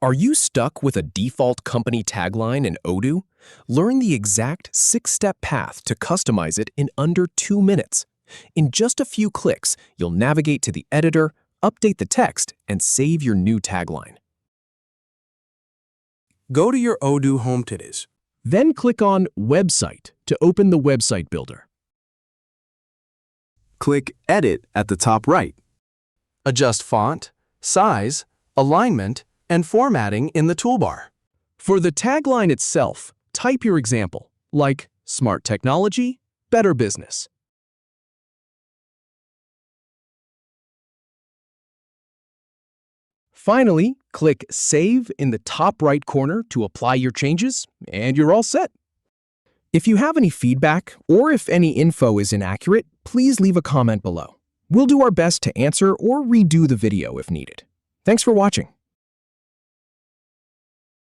Are you stuck with a default company tagline in Odoo? Learn the exact 6-step path to customize it in under 2 minutes. In just a few clicks, you'll navigate to the editor, update the text, and save your new tagline. Go to your Odoo home today. Then click on Website to open the website builder. Click Edit at the top right. Adjust font, size, alignment, and formatting in the toolbar. For the tagline itself, type your example, like Smart Technology, Better Business. Finally, click Save in the top right corner to apply your changes, and you're all set. If you have any feedback or if any info is inaccurate, please leave a comment below. We'll do our best to answer or redo the video if needed. Thanks for watching.